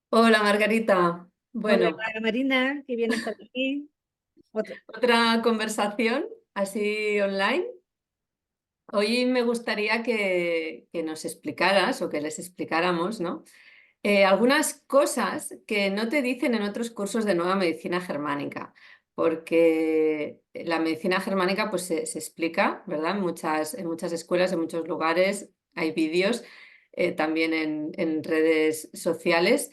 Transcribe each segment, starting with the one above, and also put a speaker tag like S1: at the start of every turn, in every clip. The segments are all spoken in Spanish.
S1: Hola Margarita.
S2: Hola
S1: Bueno,
S2: Marina, qué bien estar aquí.
S1: otra conversación así online. Hoy me gustaría que nos explicaras o que les explicáramos, ¿no? Algunas cosas que no te dicen en otros cursos de nueva medicina germánica, porque la medicina germánica pues se explica, ¿verdad? En muchas escuelas, en muchos lugares hay vídeos, también en redes sociales.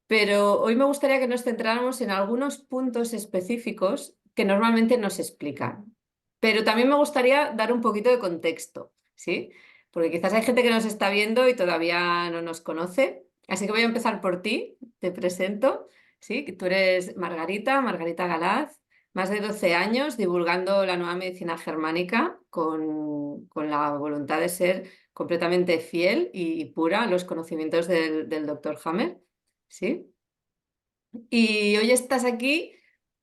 S1: Pero hoy me gustaría que nos centráramos en algunos puntos específicos que normalmente nos explican. Pero también me gustaría dar un poquito de contexto, ¿sí? Porque quizás hay gente que nos está viendo y todavía no nos conoce. Así que voy a empezar por ti, te presento, ¿sí? Que tú eres Margarita Galaz, más de 12 años divulgando la nueva medicina germánica con la voluntad de ser completamente fiel y pura a los conocimientos del doctor Hammer. ¿Sí? Y hoy estás aquí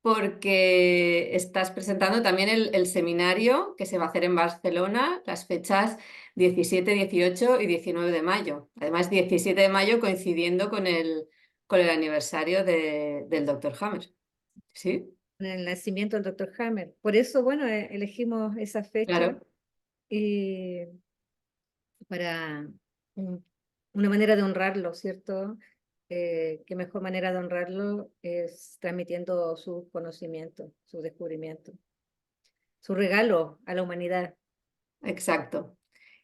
S1: porque estás presentando también el seminario que se va a hacer en Barcelona, las fechas 17, 18 y 19 de mayo. Además, 17 de mayo coincidiendo con el aniversario del doctor Hammer. ¿Sí?
S2: En el nacimiento del doctor Hammer. Por eso, bueno, elegimos esa fecha
S1: Claro,
S2: y para un- una manera de honrarlo, ¿cierto? Qué mejor manera de honrarlo es transmitiendo sus conocimientos, su descubrimiento, su regalo a la humanidad.
S1: exacto.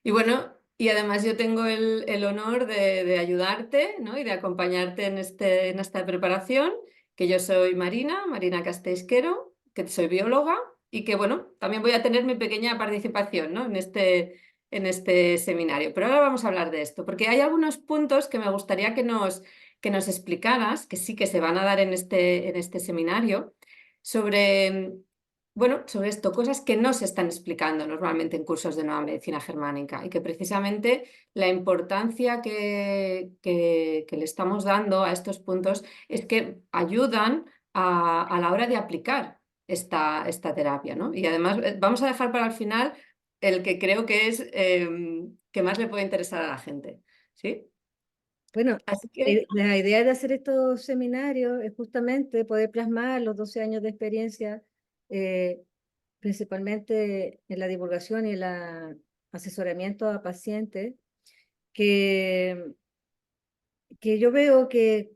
S1: Y bueno, y además yo tengo el honor de ayudarte, ¿no? Y de acompañarte en esta preparación, que yo soy Marina Castellsquero, que soy bióloga y que, bueno, también voy a tener mi pequeña participación, ¿no? En este seminario. Pero ahora vamos a hablar de esto, porque hay algunos puntos que me gustaría que nos explicaras, que sí que se van a dar en este seminario, sobre sobre esto, cosas que no se están explicando normalmente en cursos de nueva medicina germánica y que precisamente la importancia que le estamos dando a estos puntos es que ayudan a la hora de aplicar esta terapia, ¿no? Y además vamos a dejar para el final el que creo que es que más le puede interesar a la gente, ¿sí?
S2: Bueno,
S1: Así que,
S2: la idea de hacer estos seminarios es justamente poder plasmar los 12 años de experiencia, eh, principalmente en la divulgación y el asesoramiento a pacientes, que, que yo veo que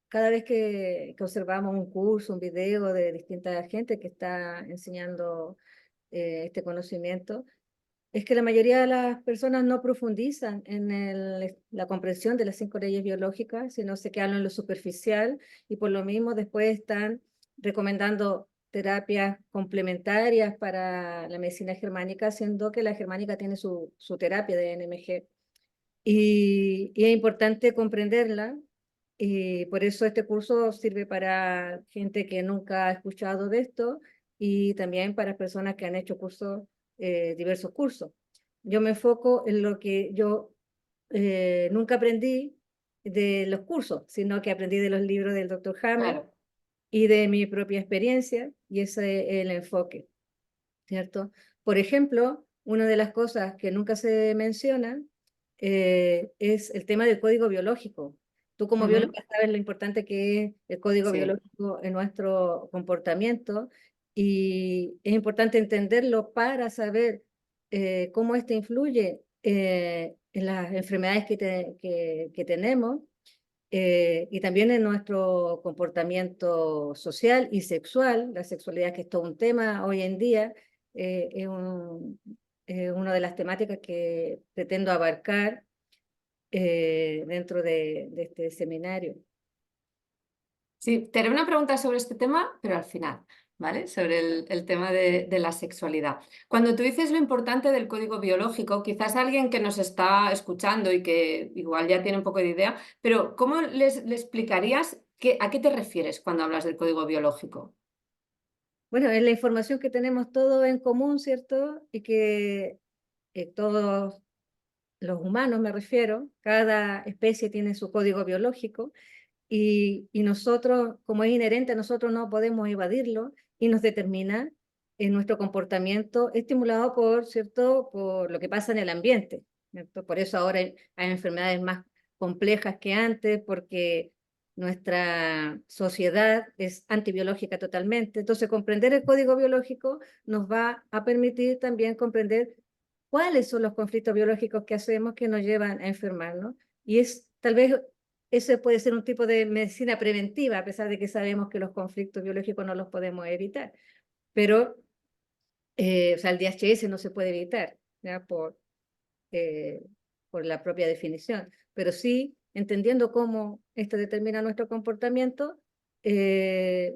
S2: cada vez que observamos un curso, un video de distinta gente que está enseñando este conocimiento, es que la mayoría de las personas no profundizan en la comprensión de las 5 leyes biológicas, sino se quedan en lo superficial y por lo mismo después están recomendando terapias complementarias para la medicina germánica, siendo que la germánica tiene su terapia de NMG. Y es importante comprenderla, y por eso este curso sirve para gente que nunca ha escuchado de esto y también para personas que han hecho diversos cursos. Yo me enfoco en lo que yo nunca aprendí de los cursos, sino que aprendí de los libros del doctor Hammer
S1: claro.
S2: y de mi propia experiencia, y ese es el enfoque, ¿cierto? Por ejemplo, una de las cosas que nunca se menciona es el tema del código biológico. Tú como bióloga
S1: Ujú.
S2: sabes lo importante que es el código
S1: Sí.
S2: biológico en nuestro comportamiento y es importante entenderlo para saber cómo este influye en las enfermedades que tenemos y también en nuestro comportamiento social y sexual. La sexualidad, que es todo un tema hoy en día, es una de las temáticas que pretendo abarcar dentro de este seminario.
S1: Sí, te haré una pregunta sobre este tema, pero al final, ¿vale? Sobre el tema de la sexualidad. Cuando tú dices lo importante del código biológico, quizás alguien que nos está escuchando y que igual ya tiene un poco de idea, pero ¿cómo le explicarías a qué te refieres cuando hablas del código biológico?
S2: Bueno, es la información que tenemos todos en común, ¿cierto? Y que todos los humanos, me refiero, cada especie tiene su código biológico y nosotros, como es inherente a nosotros, no podemos evadirlo y nos determina en nuestro comportamiento estimulado por, ¿cierto?, por lo que pasa en el ambiente, ¿cierto? Por eso ahora hay enfermedades más complejas que antes, porque nuestra sociedad es antibiológica totalmente. Entonces, comprender el código biológico nos va a permitir también comprender cuáles son los conflictos biológicos que hacemos que nos llevan a enfermarnos. Y es tal vez ese puede ser un tipo de medicina preventiva, a pesar de que sabemos que los conflictos biológicos no los podemos evitar. Pero, o sea, el DHS no se puede evitar, ¿ya? Eh, por la propia definición, pero sí entendiendo cómo esto determina nuestro comportamiento,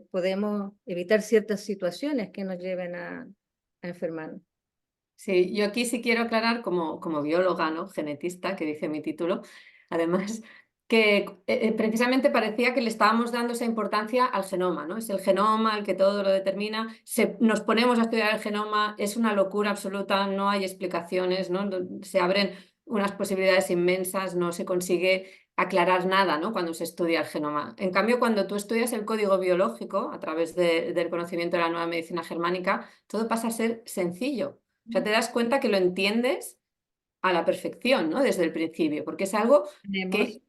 S2: podemos evitar ciertas situaciones que nos lleven a enfermarnos.
S1: Sí, yo aquí sí quiero aclarar como bióloga, ¿no? Genetista, que dice mi título, además, que precisamente parecía que le estábamos dando esa importancia al genoma, ¿no? Es el genoma el que todo lo determina. Nos ponemos a estudiar el genoma, es una locura absoluta, no hay explicaciones, ¿no? Se abren unas posibilidades inmensas, no se consigue aclarar nada, ¿no? Cuando se estudia el genoma. En cambio, cuando tú estudias el código biológico a través del conocimiento de la nueva medicina germánica, todo pasa a ser sencillo. O sea, te das cuenta que lo entiendes a la perfección, ¿no? Desde el principio, porque es algo
S2: Tenemos,
S1: que,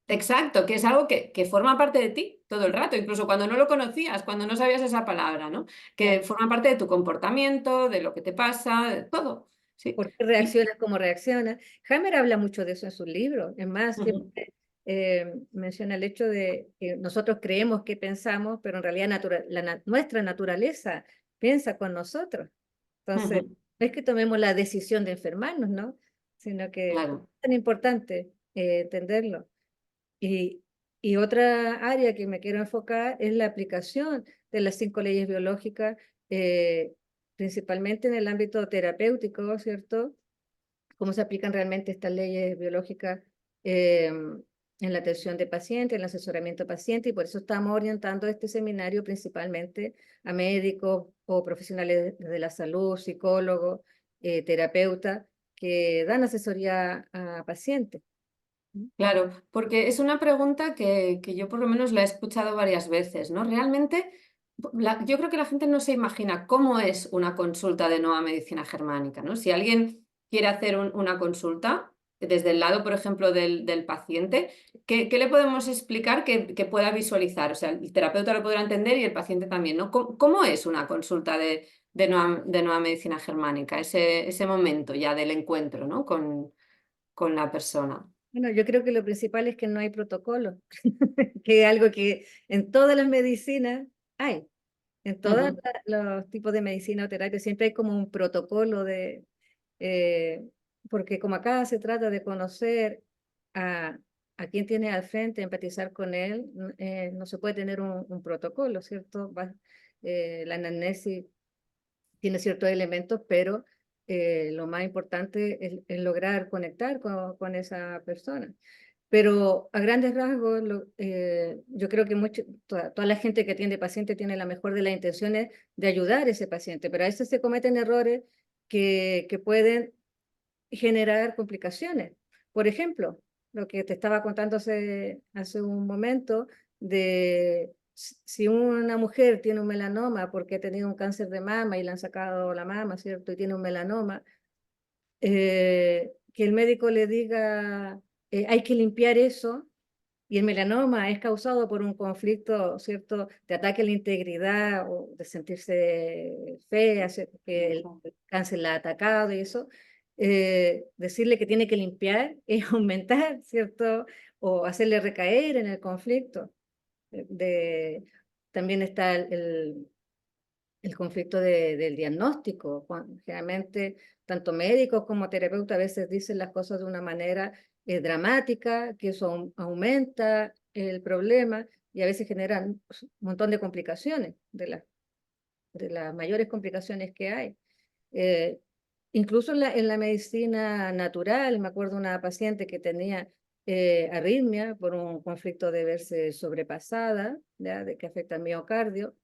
S1: exacto, que es algo que forma parte de ti todo el rato, incluso cuando no lo conocías, cuando no sabías esa palabra, ¿no? Que forma parte de tu comportamiento, de lo que te pasa, de todo. Sí.
S2: ¿por qué reaccionas como reaccionas? Hammer habla mucho de eso en sus libros. Es más,
S1: Ujú,
S2: siempre menciona el hecho de que nosotros creemos que pensamos, pero en realidad nuestra naturaleza piensa con nosotros. Entonces,
S1: ujú,
S2: no es que tomemos la decisión de enfermarnos, ¿no? Sino que es
S1: claro.
S2: tan importante entenderlo. Y, y otra área que me quiero enfocar es la aplicación de las 5 leyes biológicas, eh, principalmente en el ámbito terapéutico, ¿cierto? Cómo se aplican realmente estas leyes biológicas en la atención de pacientes, en el asesoramiento de pacientes, y por eso estamos orientando este seminario principalmente a médicos o profesionales de la salud, psicólogos, terapeutas, que dan asesoría a pacientes.
S1: Claro, porque es una pregunta que yo por lo menos la he escuchado varias veces, ¿no? Realmente, yo creo que la gente no se imagina cómo es una consulta de nueva medicina germánica, ¿no? Si alguien quiere hacer una consulta desde el lado, por ejemplo, del paciente, ¿qué le podemos explicar que pueda visualizar? O sea, el terapeuta lo podrá entender y el paciente también, ¿no? ¿Cómo es una consulta de nueva medicina germánica? Ese momento ya del encuentro, ¿no? Con la persona.
S2: Bueno, yo creo que lo principal es que no hay protocolo, que es algo que en todas las medicinas hay, en todos
S1: Ujú,
S2: los tipos de medicina o terapia, siempre hay como un protocolo eh, porque como acá se trata de conocer a, a quien tiene al frente, empatizar con él, no se puede tener un protocolo, ¿cierto? La anamnesis tiene ciertos elementos, pero lo más importante es lograr conectar con esa persona. Pero a grandes rasgos, yo creo que toda la gente que atiende paciente tiene la mejor de las intenciones de ayudar a ese paciente, pero a veces se cometen errores que pueden generar complicaciones. Por ejemplo, lo que te estaba contando hace un momento, de si una mujer tiene un melanoma porque ha tenido un cáncer de mama y le han sacado la mama, ¿cierto? Y tiene un melanoma, que el médico le diga, hay que limpiar eso, y el melanoma es causado por un conflicto, ¿cierto?, de ataque a la integridad o de sentirse fea, que el
S1: ujú.
S2: cáncer la ha atacado y eso, decirle que tiene que limpiar es aumentar, ¿cierto?, o hacerle recaer en el conflicto. También está el conflicto del diagnóstico. Generalmente, tanto médicos como terapeutas a veces dicen las cosas de una manera dramática, que eso aumenta el problema y a veces genera un montón de complicaciones, de las mayores complicaciones que hay. Eh, Incluso en la medicina natural, me acuerdo una paciente que tenía arritmia por un conflicto de verse sobrepasada, ¿ya? De que afecta al miocardio,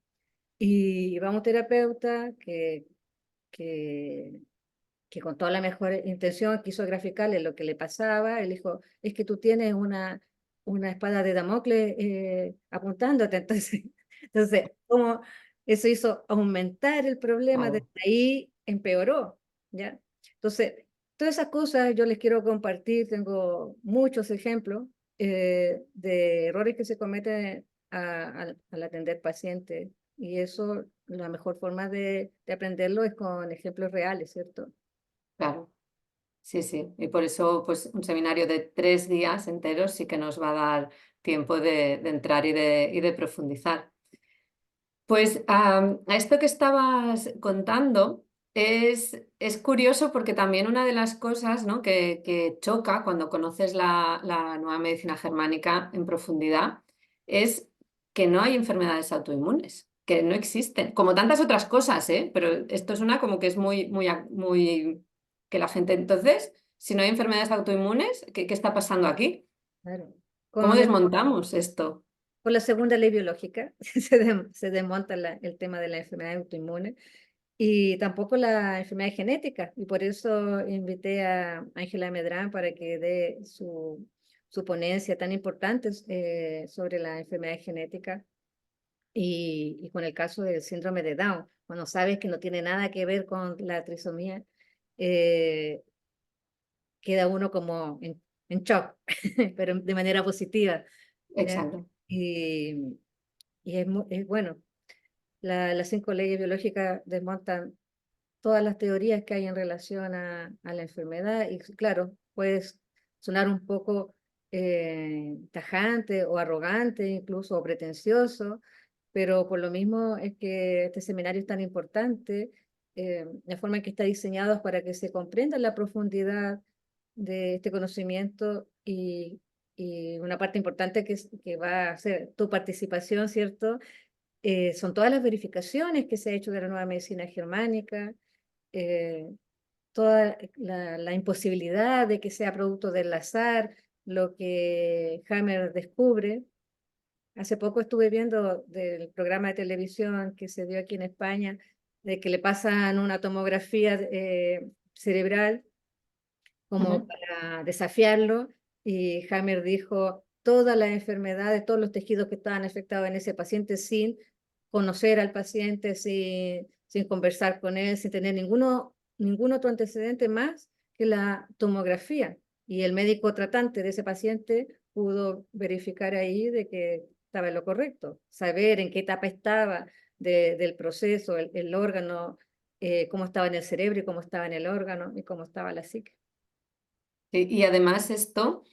S2: y va a un terapeuta que, que con toda la mejor intención quiso graficarle lo que le pasaba. Él dijo, es que tú tienes una espada de Damocles apuntándote. Entonces, como eso hizo aumentar el problema, desde
S1: Claro.
S2: ahí empeoró, ¿ya? Entonces, todas esas cosas yo les quiero compartir, tengo muchos ejemplos, de errores que se cometen al atender pacientes. Y eso, la mejor forma de aprenderlo es con ejemplos reales, ¿cierto?
S1: Claro, sí, sí. Y por eso, pues, un seminario de 3 días enteros sí que nos va a dar tiempo de entrar y de profundizar. Pues a esto que estabas contando es curioso porque también una de las cosas, ¿no?, que choca cuando conoces la nueva medicina germánica en profundidad es que no hay enfermedades autoinmunes, que no existen, como tantas otras cosas, ¿eh? Pero esto es una como que es muy, muy, muy, que la gente entonces, si no hay enfermedades autoinmunes, ¿qué está pasando aquí?
S2: Claro.
S1: ¿Cómo desmontamos esto?
S2: Con la segunda ley biológica se desmonta el tema de la enfermedad autoinmune y tampoco la enfermedad genética. Y por eso invité a Ángela Medrán para que dé su ponencia tan importante sobre la enfermedad genética y con el caso del síndrome de Down. Cuando sabes que no tiene nada que ver con la trisomía, eh, queda uno como en shock, pero de manera positiva. ¿Ya?
S1: Exacto.
S2: Y, y es bueno, las 5 leyes biológicas desmontan todas las teorías que hay en relación a la enfermedad y claro, puedes sonar un poco tajante o arrogante, incluso o pretencioso, pero por lo mismo es que este seminario es tan importante, la forma en que está diseñado es para que se comprenda la profundidad de este conocimiento y una parte importante que va a ser tu participación, ¿cierto? Son todas las verificaciones que se ha hecho de la nueva medicina germánica, eh, toda la imposibilidad de que sea producto del azar, lo que Hammer descubre. Hace poco estuve viendo del programa de televisión que se dio aquí en España, de que le pasan una tomografía cerebral como
S1: Ujú.
S2: para desafiarlo, y Hammer dijo todas las enfermedades, todos los tejidos que estaban afectados en ese paciente sin conocer al paciente, sin conversar con él, sin tener ningún otro antecedente más que la tomografía. Y el médico tratante de ese paciente pudo verificar ahí de que estaba en lo correcto, saber en qué etapa estaba del proceso, el órgano, cómo estaba en el cerebro y cómo estaba en el órgano y cómo estaba la psique.
S1: Y además esto,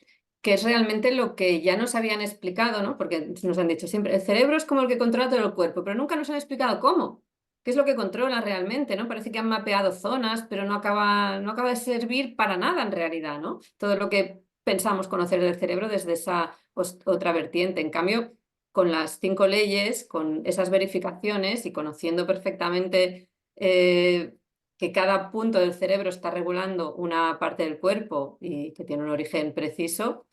S1: que es realmente lo que ya nos habían explicado, ¿no? Porque nos han dicho siempre, el cerebro es como el que controla todo el cuerpo, pero nunca nos han explicado cómo, qué es lo que controla realmente, ¿no? Parece que han mapeado zonas, pero no acaba de servir para nada en realidad, ¿no? Todo lo que pensamos conocer del cerebro desde esa otra vertiente. En cambio, con las 5 leyes, con esas verificaciones y conociendo perfectamente que cada punto del cerebro está regulando una parte del cuerpo y que tiene un origen preciso,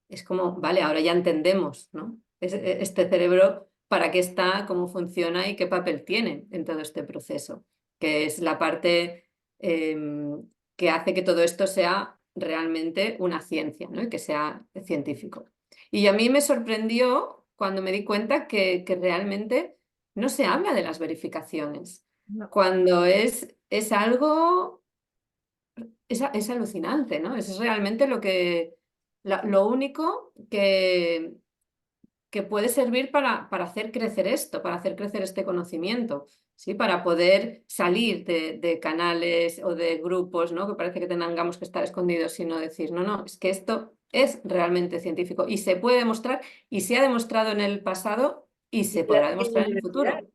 S1: es como, vale, ahora ya entendemos, ¿no? Este cerebro, para qué está, cómo funciona y qué papel tiene en todo este proceso, que es la parte que hace que todo esto sea realmente una ciencia, ¿no? Y que sea científico. Y a mí me sorprendió cuando me di cuenta que realmente no se habla de las verificaciones,
S2: No,
S1: cuando es algo, es alucinante, ¿no? Es realmente lo único que puede servir para hacer crecer esto, para hacer crecer este conocimiento, ¿sí? Para poder salir de canales o de grupos, ¿no? Que parece que tengamos que estar escondidos, sino decir, no, no, es que esto es realmente científico y se puede demostrar y se ha demostrado en el pasado y se podrá
S2: en la
S1: demostrar en el
S2: universidad
S1: futuro.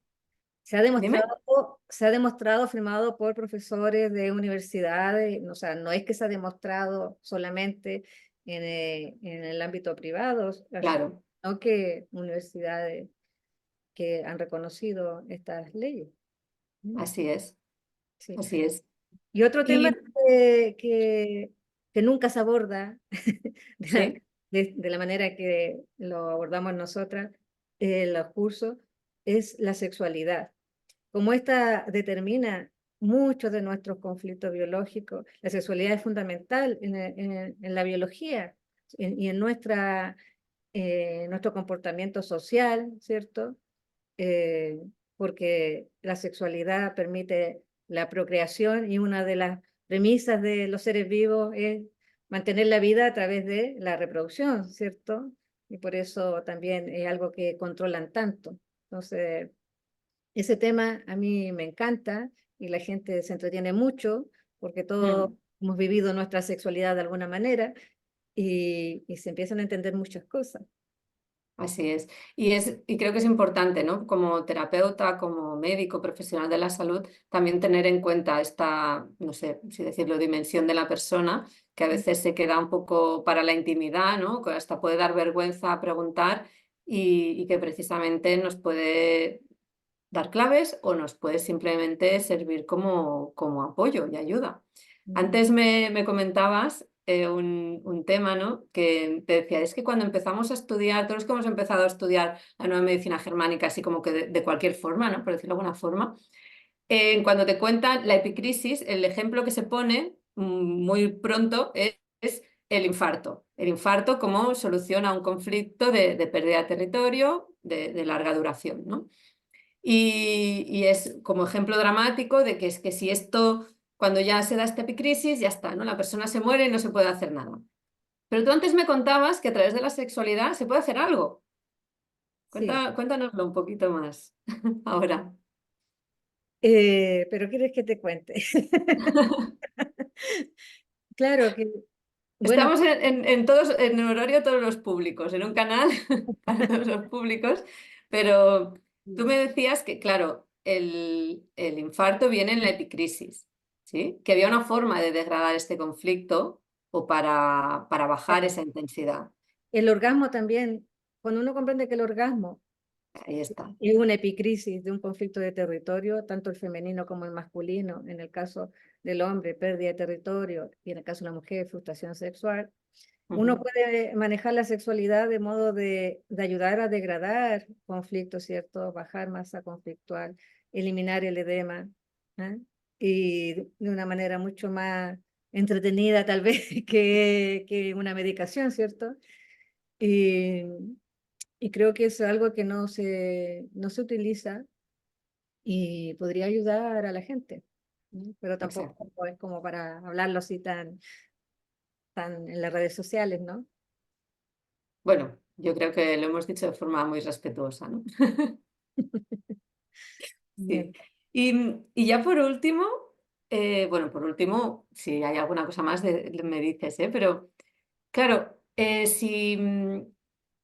S2: se ha
S1: Dime.
S2: demostrado, se ha demostrado firmado por profesores de universidades, o sea, no es que se ha demostrado solamente en el ámbito privado,
S1: Claro,
S2: sino que universidades que han reconocido estas leyes. Mm,
S1: así es,
S2: sí.
S1: así es.
S2: Y otro tema
S1: Y
S2: que nunca se aborda de la,
S1: sí,
S2: de la manera que lo abordamos nosotras en los cursos es la sexualidad. Como esta determina muchos de nuestros conflictos biológicos, la sexualidad es fundamental en la biología y en nuestro comportamiento social, ¿cierto? Eh, porque la sexualidad permite la procreación y una de las premisas de los seres vivos es mantener la vida a través de la reproducción, ¿cierto? Y por eso también es algo que controlan tanto. Entonces, ese tema a mí me encanta y la gente se entretiene mucho porque todos
S1: Mm.
S2: hemos vivido nuestra sexualidad de alguna manera y se empiezan a entender muchas cosas.
S1: Así es. Y creo que es importante, ¿no? Como terapeuta, como médico, profesional de la salud, también tener en cuenta esta, no sé si decirlo, dimensión de la persona, que a veces se queda un poco para la intimidad, ¿no? Que hasta puede dar vergüenza preguntar y que precisamente nos puede dar claves o nos puede simplemente servir como apoyo y ayuda.
S2: Ujú.
S1: Antes me comentabas un tema, ¿no? Que te decía, es que cuando empezamos a estudiar, todos los que hemos empezado a estudiar la nueva medicina germánica, así como que de cualquier forma, ¿no? Por decirlo de alguna forma, cuando te cuentan la epicrisis, el ejemplo que se pone muy pronto es el infarto. El infarto como solución a un conflicto de pérdida de territorio de larga duración, ¿no? Y es como ejemplo dramático de que es que si esto, cuando ya se da esta epicrisis, ya está, ¿no? La persona se muere y no se puede hacer nada. Pero tú antes me contabas que a través de la sexualidad se puede hacer algo.
S2: Sí,
S1: Cuéntanoslo un poquito más ahora.
S2: pero ¿quieres que te cuente? Claro que, bueno,
S1: Estamos en horario todos los públicos, en un canal para todos los públicos, pero tú me decías que, claro, el infarto viene en la epicrisis, ¿sí? Que había una forma de degradar este conflicto o para bajar esa intensidad.
S2: el orgasmo también, cuando uno comprende que el orgasmo
S1: Ahí está.
S2: es una epicrisis de un conflicto de territorio, tanto el femenino como el masculino, en el caso del hombre, pérdida de territorio, y en el caso de la mujer, frustración sexual. Uno
S1: Ujú,
S2: puede manejar la sexualidad de modo de ayudar a degradar conflictos, ¿cierto? Bajar masa conflictual, eliminar el edema, ¿eh? Y de una manera mucho más entretenida tal vez que una medicación, ¿cierto? Y, y creo que es algo que no se utiliza y podría ayudar a la gente, ¿no? Pero tampoco
S1: exacto.
S2: es como para hablarlo así tan en las redes sociales, ¿no?
S1: Bueno, yo creo que lo hemos dicho de forma muy respetuosa, ¿no?
S2: Bien.
S1: Sí. Y ya por último, bueno, por último, si hay alguna cosa más, me dices, ¿eh? Pero claro,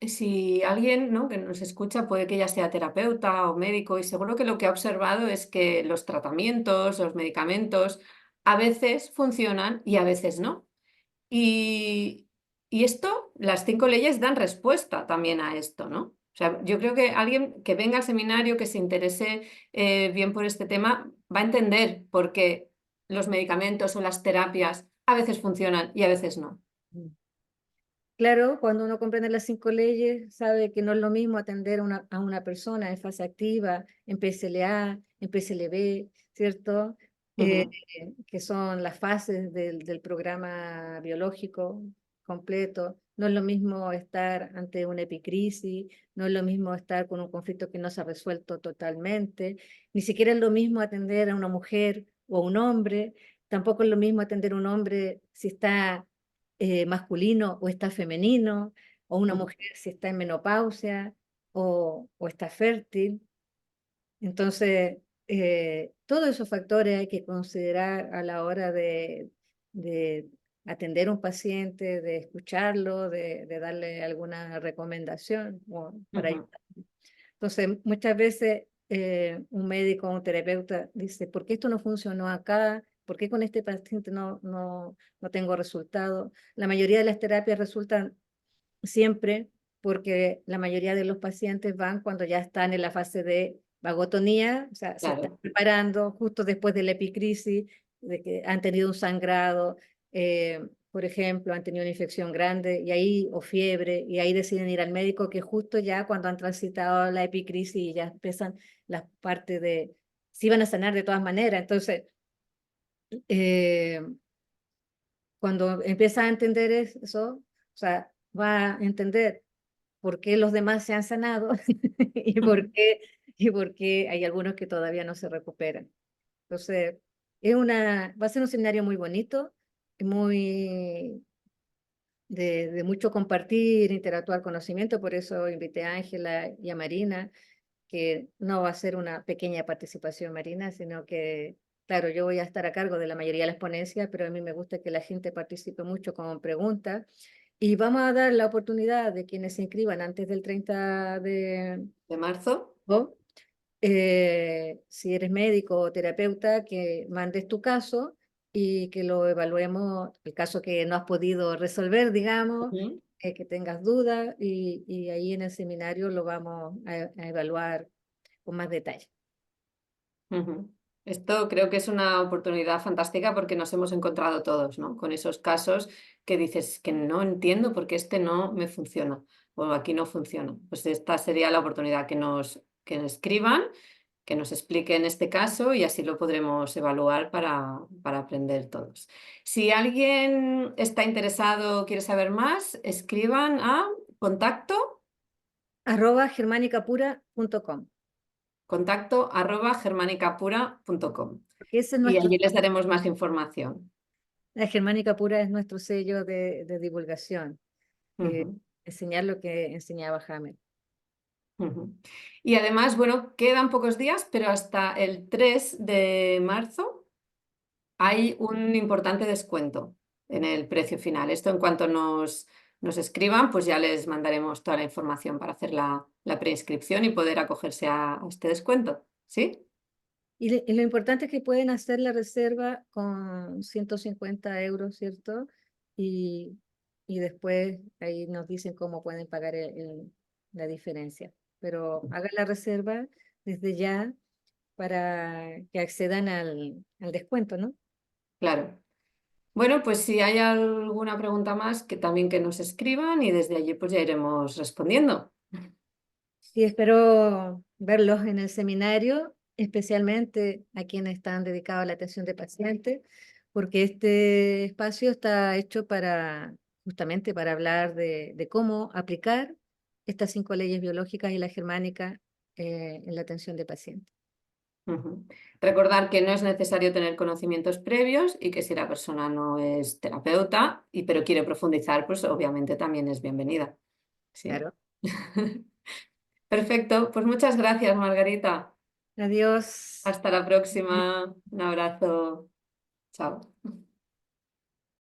S1: si alguien, ¿no? que nos escucha puede que ya sea terapeuta o médico y seguro que lo que ha observado es que los tratamientos, los medicamentos, a veces funcionan y a veces no. Y, y esto, las 5 leyes dan respuesta también a esto, ¿no? O sea, yo creo que alguien que venga al seminario, que se interese bien por este tema, va a entender por qué los medicamentos o las terapias a veces funcionan y a veces no.
S2: Claro, cuando uno comprende las 5 leyes, sabe que no es lo mismo atender a una persona en fase activa, en PSLA, en PSLB, ¿cierto? Eh,
S1: Ujú,
S2: que son las fases del programa biológico completo. No es lo mismo estar ante una epicrisis, no es lo mismo estar con un conflicto que no se ha resuelto totalmente, ni siquiera es lo mismo atender a una mujer o a un hombre, tampoco es lo mismo atender a un hombre si está masculino o está femenino, o una
S1: ujú,
S2: mujer si está en menopausia o está fértil. Entonces, todos esos factores hay que considerar a la hora de atender a un paciente, de escucharlo, de darle alguna recomendación para
S1: ujú,
S2: ayudar. Entonces, muchas veces un médico o un terapeuta dice, ¿por qué esto no funcionó acá? ¿Por qué con este paciente no tengo resultado? La mayoría de las terapias resultan siempre porque la mayoría de los pacientes van cuando ya están en la fase de vagotonía, o sea, se están
S1: claro.
S2: preparando justo después de la epicrisis, de que han tenido un sangrado, por ejemplo, han tenido una infección grande y ahí, o fiebre, y ahí deciden ir al médico, que justo ya cuando han transitado la epicrisis y ya empiezan las partes de, si van a sanar de todas maneras. Entonces, eh, cuando empieza a entender eso, o sea, va a entender por qué los demás se han sanado y
S1: Ujú.
S2: y por qué hay algunos que todavía no se recuperan. Entonces, va a ser un seminario muy bonito, muy, de mucho compartir, interactuar conocimiento, por eso invité a Ángela y a Marina, que no va a ser una pequeña participación, Marina, sino que, claro, yo voy a estar a cargo de la mayoría de las ponencias, pero a mí me gusta que la gente participe mucho con preguntas. Y vamos a dar la oportunidad de quienes se inscriban antes del 30 de
S1: ¿De marzo?
S2: agosto, si eres médico o terapeuta, que mandes tu caso y que lo evaluemos, el caso que no has podido resolver, digamos,
S1: Ujú,
S2: que tengas dudas y ahí en el seminario lo vamos a evaluar con más detalle.
S1: ujú. Esto creo que es una oportunidad fantástica porque nos hemos encontrado todos, ¿no? Con esos casos que dices que no entiendo por qué este no me funciona o aquí no funciona. Pues esta sería la oportunidad que nos escriban, que nos expliquen este caso y así lo podremos evaluar para aprender todos. Si alguien está interesado o quiere saber más, escriban a contacto,
S2: @germanicapura.com,
S1: contacto@germanicapura.com
S2: porque ese es
S1: y
S2: nuestro,
S1: allí les daremos más información.
S2: la Germánica Pura es nuestro sello de divulgación,
S1: Ujú,
S2: enseñar lo que enseñaba Hammer.
S1: ujú. Y además, bueno, quedan pocos días, pero hasta el 3 de marzo hay un importante descuento en el precio final. Esto en cuanto nos escriban, pues ya les mandaremos toda la información para hacer la preinscripción y poder acogerse a este descuento. ¿Sí?
S2: Y lo importante es que pueden hacer la reserva con 150 euros, ¿cierto? Y, y después ahí nos dicen cómo pueden pagar la diferencia. Pero hagan la reserva desde ya para que accedan al descuento, ¿no?
S1: Claro. Bueno, pues si hay alguna pregunta más, que también que nos escriban y desde allí pues ya iremos respondiendo.
S2: Y espero verlos en el seminario, especialmente a quienes están dedicados a la atención de pacientes, porque este espacio está hecho para justamente para hablar de cómo aplicar estas 5 leyes biológicas y la germánica en la atención de pacientes.
S1: Ujú. Recordar que no es necesario tener conocimientos previos y que si la persona no es terapeuta, pero quiere profundizar, pues obviamente también es bienvenida. Sí.
S2: Claro.
S1: Perfecto, pues muchas gracias, Margarita.
S2: Adiós.
S1: Hasta la próxima. Un abrazo. Chao.